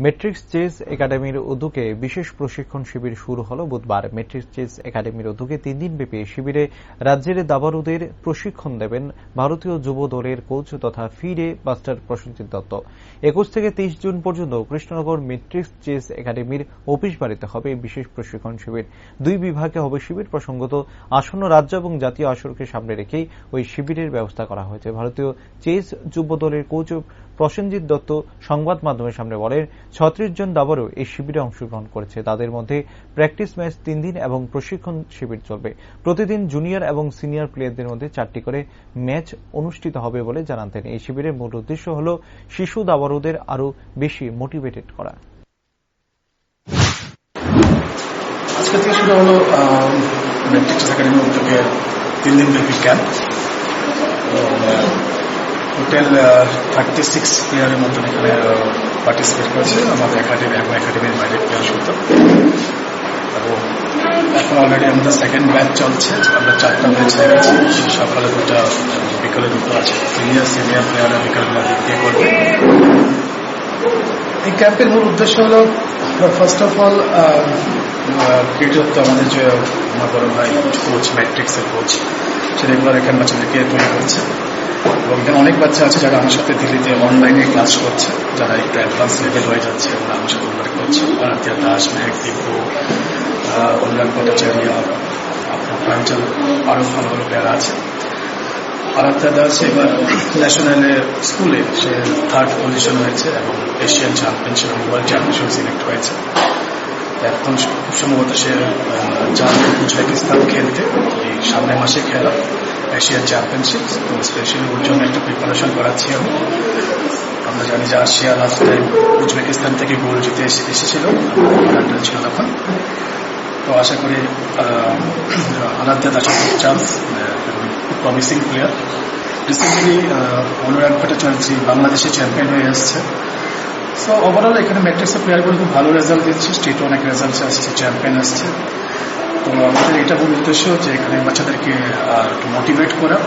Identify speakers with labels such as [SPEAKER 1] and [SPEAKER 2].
[SPEAKER 1] Matrix chess একাডেমির উদ্যোগে বিশেষ প্রশিক্ষণ শিবির শুরু হল বুধবার। মেট্রিক্স চেস একাডেমির উদ্যোগে ৩ দিনব্যাপী শিবিরে রাজ্যের দাবাড়ুদের প্রশিক্ষণ দেবেন ভারতীয় যুব দলের কোচ তথা ফিডে মাস্টার প্রসেনজিৎ দত্ত। ২১ থেকে ৩০ জুন পর্যন্ত কৃষ্ণনগর মেট্রিক্স চেস একাডেমির অফিস বাড়িতে হবে বিশেষ প্রশিক্ষণ শিবির। ২ বিভাগে হবে শিবির। প্রসঙ্গত, আসন্ন রাজ্য এবং জাতীয় আসরকে সামনে রেখেই ওই শিবিরের ব্যবস্থা করা হয়েছে। ভারতীয় চেস যুব দলের কোচ প্রসেনজিৎ দত্ত সংবাদ মাধ্যমের সামনে বলেন, ৩৬ জন দাবাড়ু এই শিবিরে অংশগ্রহণ করেছে। তাদের মধ্যে প্র্যাকটিস ম্যাচ ৩ দিন এবং প্রশিক্ষণ শিবির চলবে। প্রতিদিন জুনিয়র এবং সিনিয়র প্লেয়ারদের মধ্যে ৪টি করে ম্যাচ অনুষ্ঠিত হবে বলে জানান তিনি। এই শিবিরের মূল উদ্দেশ্য হল শিশু দাবাড়ুদের আরও বেশি মোটিভেটেড করা।
[SPEAKER 2] আজকে থেকে শুরু হলো মেট্রিক্স একাডেমির উদ্যোগে ৩ দিন ব্যাপী ক্যাম্প। টোটাল 36 প্লেয়ারের মতন এখানে পার্টিসিপেট করেছে আমাদের একাডেমি এবং একাডেমির বাইরের প্লেয়ার শুধু। এবং এখন অলরেডি আমাদের সেকেন্ড ব্যাচ চলছে। আমরা 4টা ম্যাচ হয়ে গেছি, সকালে 2টা, বিকালে 2টো আছে। সিনিয়র প্লেয়াররা বিকালবেলা দিক দিয়ে করবে। এই ক্যাম্পের মূল উদ্দেশ্য হলো ফার্স্ট অফ অল কৃতিত্ব আমাদের যে আমার বড় ভাই কোচ, ম্যাট্রিক্সের কোচ, সে রেগুলার এখানে বাচ্চাদেরকে তৈরি করছে। এবং এখানে অনেক বাচ্চা আছে যারা আমার সাথে দিল্লিতে অনলাইনে ক্লাস করছে, যারা একটু অ্যাডভান্স লেভেল হয়ে যাচ্ছে এবং আমার সাথে ওয়ার্ক করছে। আরাধ্যা দাস, মেহেক দিব্য, অনুরাগ ভট্টাচার্য, আপনার প্রাঞ্চল, আরও ভালো ভালো প্লেয়ার আছে। আরাধ্যা দাস এবার ন্যাশনালে স্কুলে সে 3rd পজিশন হয়েছে এবং এশিয়ান চ্যাম্পিয়নশিপ এবং ওয়ার্ল্ড চ্যাম্পিয়নশিপ সিলেক্ট হয়েছে। এখন খুব সম্ভবত সে যাবে উজবেকিস্তান খেলতে, এই সামনের মাসে খেলা এশিয়ান চ্যাম্পিয়নশিপ। তো স্পেশালি ওর জন্য একটা প্রিপারেশন করাচ্ছি আমি। আমরা জানি যে রাশিয়া লাস্ট টাইম উজবেকিস্তান থেকে গোল জিতে এসেছিল, ছিল তখন। তো আশা করি আরাধ্যা দাস চান্স, খুব প্রমিসিং প্লেয়ার। রিসেন্টলি অনুরাগ ভট্টাচার্য বাংলাদেশে চ্যাম্পিয়ন হয়ে এসছে। সো ওভারঅল এখানে ম্যাট্রিক্সের প্লেয়ারগুলো খুব ভালো রেজাল্ট দিচ্ছে, স্টেটে অনেক রেজাল্ট আসছে, চ্যাম্পিয়ন আসছে। তো আমাদের এটা মূল উদ্দেশ্য যে এখানে বাচ্চাদেরকে একটু মোটিভেট করা